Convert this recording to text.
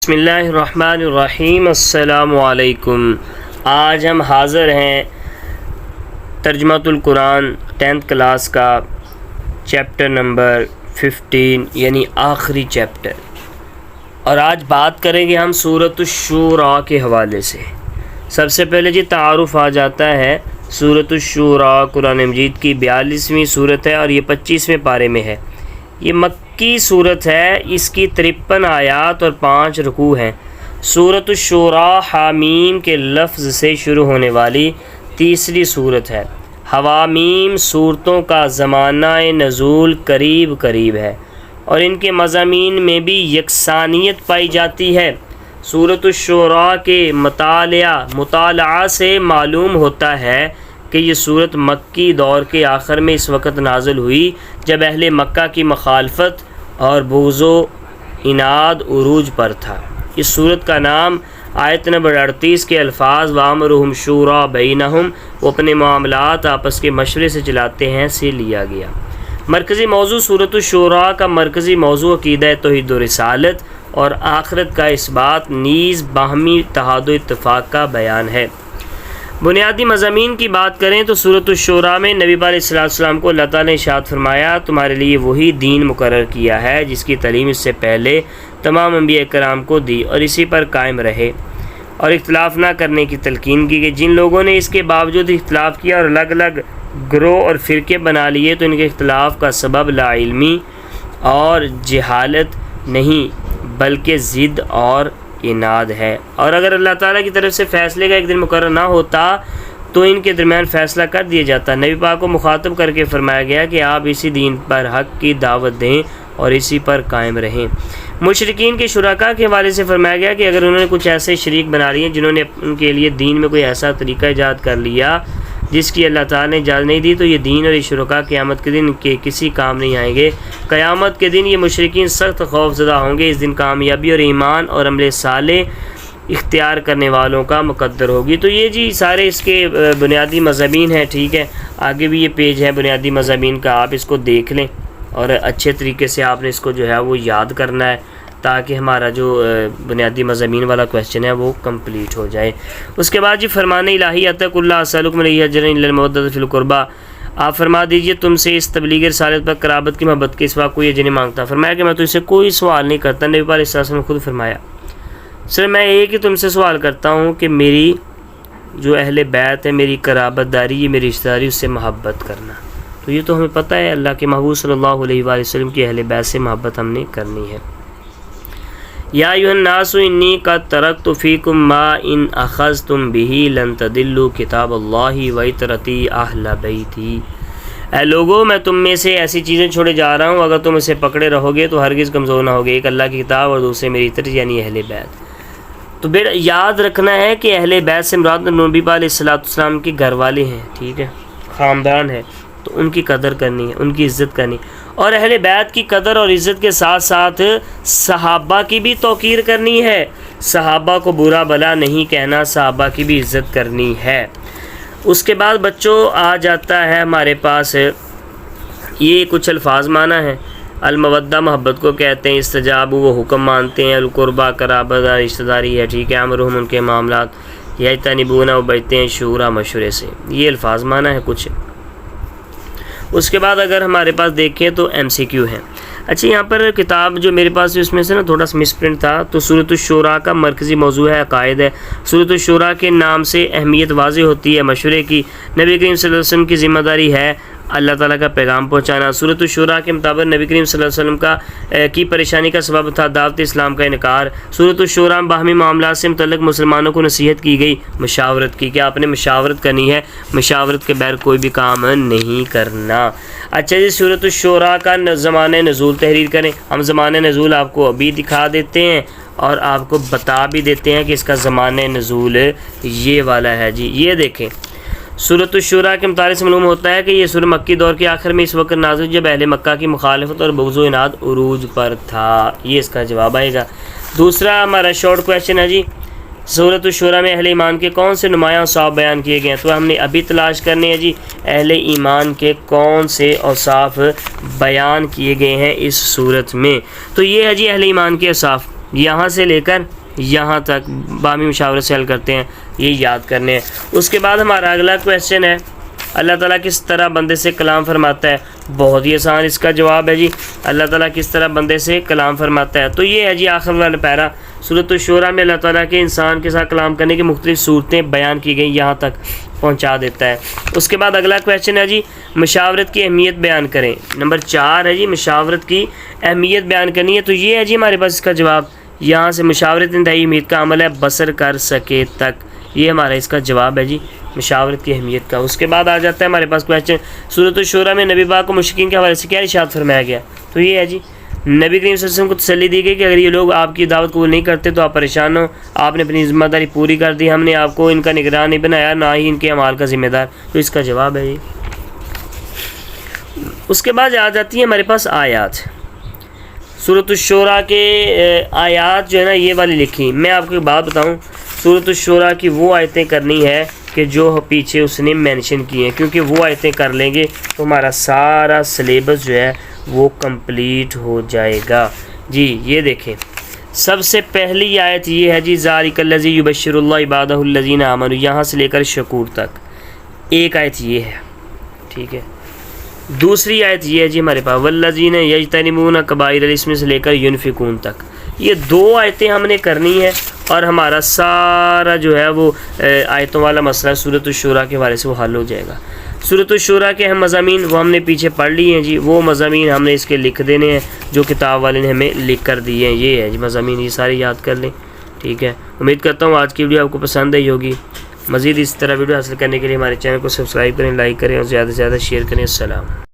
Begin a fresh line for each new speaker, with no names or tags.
بسم اللہ الرحمن الرحیم۔ السلام علیکم۔ آج ہم حاضر ہیں ترجمۃ القرآن 10th کلاس کا چیپٹر نمبر 15 یعنی آخری چیپٹر، اور آج بات کریں گے ہم سورۃ الشورى کے حوالے سے۔ سب سے پہلے جی تعارف آ جاتا ہے۔ سورۃ الشورى قرآن مجید کی 42ویں صورت ہے اور یہ 25ویں پارے میں ہے۔ یہ مکی صورت ہے، اس کی 53 آیات اور 5 رکوع ہیں۔ سورۃ الشورى حامیم کے لفظ سے شروع ہونے والی تیسری صورت ہے۔ حوامیم صورتوں کا زمانہ نزول قریب قریب ہے اور ان کے مضامین میں بھی یکسانیت پائی جاتی ہے۔ سورۃ الشورى کے مطالعہ سے معلوم ہوتا ہے کہ یہ صورت مکی دور کے آخر میں اس وقت نازل ہوئی جب اہل مکہ کی مخالفت اور بغض و عناد عروج پر تھا۔ اس صورت کا نام آیت نمبر 38 کے الفاظ وَأَمْرُهُمْ شُورَىٰ بَيْنَهُمْ، وہ اپنے معاملات آپس کے مشورے سے چلاتے ہیں سے لیا گیا۔ مرکزی موضوع سورۃ الشورى کا مرکزی موضوع عقیدہ توحید و رسالت اور آخرت کا اثبات نیز باہمی اتحاد و اتفاق کا بیان ہے۔ بنیادی مضامین کی بات کریں تو سورۃ الشورى میں نبی علیہ السلام کو اللہ تعالیٰ نے ارشاد فرمایا تمہارے لیے وہی دین مقرر کیا ہے جس کی تعلیم اس سے پہلے تمام انبیاء کرام کو دی اور اسی پر قائم رہے، اور اختلاف نہ کرنے کی تلقین کی گئی۔ جن لوگوں نے اس کے باوجود اختلاف کیا اور الگ الگ گروہ اور فرقے بنا لیے تو ان کے اختلاف کا سبب لا علمی اور جہالت نہیں بلکہ ضد اور عناد ہے، اور اگر اللہ تعالیٰ کی طرف سے فیصلے کا ایک دن مقرر نہ ہوتا تو ان کے درمیان فیصلہ کر دیا جاتا۔ نبی پاک کو مخاطب کر کے فرمایا گیا کہ آپ اسی دین پر حق کی دعوت دیں اور اسی پر قائم رہیں۔ مشرکین کے شرکاء کے حوالے سے فرمایا گیا کہ اگر انہوں نے کچھ ایسے شریک بنا لیے جنہوں نے ان کے لیے دین میں کوئی ایسا طریقہ ایجاد کر لیا جس کی اللہ تعالیٰ نے اجازت نہیں دی تو یہ دین اور یہ شرکاء قیامت کے دن کے کسی کام نہیں آئیں گے۔ قیامت کے دن یہ مشرکین سخت خوف زدہ ہوں گے۔ اس دن کامیابی اور ایمان اور عمل صالح اختیار کرنے والوں کا مقدر ہوگی۔ تو یہ جی سارے اس کے بنیادی مضامین ہیں، ٹھیک ہے۔ آگے بھی یہ پیج ہے بنیادی مضامین کا، آپ اس کو دیکھ لیں اور اچھے طریقے سے آپ نے اس کو جو ہے وہ یاد کرنا ہے تاکہ ہمارا جو بنیادی مضامین والا کویسچن ہے وہ کمپلیٹ ہو جائے۔ اس کے بعد جی فرمان الہی اتق اللہ اسألکم علیہ اجرا الا المودۃ فی القربیٰ، آپ فرما دیجئے تم سے اس تبلیغ رسالت پر قرابت کی محبت کے سوا کوئی اجر نہیں مانگتا۔ فرمایا کہ میں تو اس سے کوئی سوال نہیں کرتا۔ نبی علیہ السلام نے خود فرمایا سر میں ایک ہی تم سے سوال کرتا ہوں کہ میری جو اہل بیت ہے، میری قرابت داری، یہ میری رشتہ داری، اس سے محبت کرنا۔ تو یہ تو ہمیں پتہ ہے اللہ کے محبوب صلی اللہ علیہ وآلہ وسلم کی اہل بیت سے محبت ہم نے کرنی ہے۔ یا ایھا الناس انی قد ترکت فیکم ما ان اخذتم بہ لن تضلوا کتاب اللہ وعطرتی اہل بیتی، اے لوگو میں تم میں سے ایسی چیزیں چھوڑے جا رہا ہوں اگر تم اسے پکڑے رہو گے تو ہرگز کمزور نہ ہوگے، ایک اللہ کی کتاب اور دوسرے میری عطر یعنی اہل بیت۔ تو یاد رکھنا ہے کہ اہل بیت سے مراد نبی علیہ السلام کے گھر والے ہیں، ٹھیک ہے، خاندان ہے، تو ان کی قدر کرنی ہے، ان کی عزت کرنی، اور اہل بیت کی قدر اور عزت کے ساتھ ساتھ صحابہ کی بھی توقیر کرنی ہے۔ صحابہ کو برا بلا نہیں کہنا، صحابہ کی بھی عزت کرنی ہے۔ اس کے بعد بچوں آ جاتا ہے ہمارے پاس یہ کچھ الفاظ معنی ہیں۔ المودہ محبت کو کہتے ہیں، استجاب وہ حکم مانتے ہیں، القربہ قرابت رشتہ داری ہے، ٹھیک ہے، امرہم ان کے معاملات، یجتنبون وہ بچتے ہیں شورا مشورے سے۔ یہ الفاظ معنی ہے کچھ۔ اس کے بعد اگر ہمارے پاس دیکھیں تو MCQ ہیں۔ اچھا یہاں پر کتاب جو میرے پاس اس میں سے نا تھوڑا سا مس پرنٹ تھا، تو سورۃ الشورى کا مرکزی موضوع ہے عقائد ہے۔ سورۃ الشورى کے نام سے اہمیت واضح ہوتی ہے مشورے کی۔ نبی کریم صلی اللہ علیہ وسلم کی ذمہ داری ہے اللہ تعالیٰ کا پیغام پہنچانا۔ سورۃ الشورى کے مطابق نبی کریم صلی اللہ علیہ وسلم کی پریشانی کا سبب تھا دعوت اسلام کا انکار۔ سورۃ الشورى میں باہمی معاملات سے متعلق مسلمانوں کو نصیحت کی گئی، مشاورت کی کہ آپ نے مشاورت کرنی ہے، مشاورت کے بغیر کوئی بھی کام نہیں کرنا۔ اچھا جی سورۃ الشورى کا زمانہ نزول تحریر کریں۔ ہم زمانہ نزول آپ کو ابھی دکھا دیتے ہیں اور آپ کو بتا بھی دیتے ہیں کہ اس کا زمانہ نزول یہ والا ہے جی۔ یہ دیکھیں سورۃ الشورى کے مطالعے سے معلوم ہوتا ہے کہ یہ سورہ مکی دور کے آخر میں اس وقت نازل جب اہل مکہ کی مخالفت اور بغض و عناد عروج پر تھا۔ یہ اس کا جواب آئے گا۔ دوسرا ہمارا شارٹ کویسچن ہے جی سورۃ الشورى میں اہل ایمان کے کون سے نمایاں اوصاف بیان کیے گئے ہیں؟ تو ہم نے ابھی تلاش کرنے ہیں جی اہل ایمان کے کون سے اوصاف بیان کیے گئے ہیں اس صورت میں۔ تو یہ ہے جی اہل ایمان کے اوصاف۔ یہاں سے لے کر یہاں تک باہمی مشاورت سے حل کرتے ہیں، یہ یاد کرنے ہیں۔ اس کے بعد ہمارا اگلا کویشچن ہے اللہ تعالیٰ کس طرح بندے سے کلام فرماتا ہے؟ بہت ہی آسان اس کا جواب ہے جی، اللہ تعالیٰ کس طرح بندے سے کلام فرماتا ہے، تو یہ ہے جی آخر والا پیرا سورۃ الشورى میں اللہ تعالیٰ کے انسان کے ساتھ کلام کرنے کی مختلف صورتیں بیان کی گئیں، یہاں تک پہنچا دیتا ہے۔ اس کے بعد اگلا کویشچن ہے جی مشاورت کی اہمیت بیان کریں، نمبر 4 ہے جی مشاورت کی اہمیت بیان کرنی ہے، تو یہ ہے جی ہمارے پاس اس کا جواب، یہاں سے مشاورت انتہائی اہمیت کا عمل ہے بسر کر سکے تک، یہ ہمارا اس کا جواب ہے جی مشاورت کی اہمیت کا۔ اس کے بعد آ جاتا ہے ہمارے پاس کویشچن سورۃ الشورى میں نبی پاک کو مشرکین کے حوالے سے کیا ارشاد فرمایا گیا، تو یہ ہے جی نبی کریم صلی اللہ علیہ وسلم کو تسلی دی گئی کہ اگر یہ لوگ آپ کی دعوت قبول نہیں کرتے تو آپ پریشان ہو، آپ نے اپنی ذمہ داری پوری کر دی، ہم نے آپ کو ان کا نگران نہیں بنایا، نہ ہی ان کے اعمال کا ذمہ دار، تو اس کا جواب ہے جی۔ اس کے بعد آ جاتی ہیں ہمارے پاس آیات، سورۃ الشورى کے آیات جو ہے نا یہ والی لکھی، میں آپ کو ایک بات بتاؤں، سورۃ الشورى کی وہ آیتیں کرنی ہے کہ جو پیچھے اس نے مینشن کی ہیں، کیونکہ وہ آیتیں کر لیں گے تو ہمارا سارا سلیبس جو ہے وہ کمپلیٹ ہو جائے گا جی۔ یہ دیکھیں سب سے پہلی آیت یہ ہے جی ذالک الذی یبشر اللہ عبادہ الذین آمنوا، یہاں سے لے کر شکور تک ایک آیت یہ ہے، ٹھیک ہے۔ دوسری آیت یہ ہے جی ہمارے پاس والذین یجتنبون کبائر الاسم سے لے کر ینفقون تک، یہ 2 آیتیں ہم نے کرنی ہے اور ہمارا سارا جو ہے وہ آیتوں والا مسئلہ سورۃ الشورى کے حوالے سے وہ حل ہو جائے گا۔ سورۃ الشورى کے اہم مضامین وہ ہم نے پیچھے پڑھ لی ہیں جی، وہ مضامین ہم نے اس کے لکھ دینے ہیں جو کتاب والے نے ہمیں لکھ کر دیے ہیں، یہ ہے جی مضامین، یہ سارے یاد کر لیں، ٹھیک ہے۔ امید کرتا ہوں آج کی ویڈیو آپ کو پسند آئی ہوگی، مزید اس طرح ویڈیو حاصل کرنے کے لیے ہمارے چینل کو سبسکرائب کریں، لائک کریں اور زیادہ سے زیادہ شیئر کریں۔ السلام۔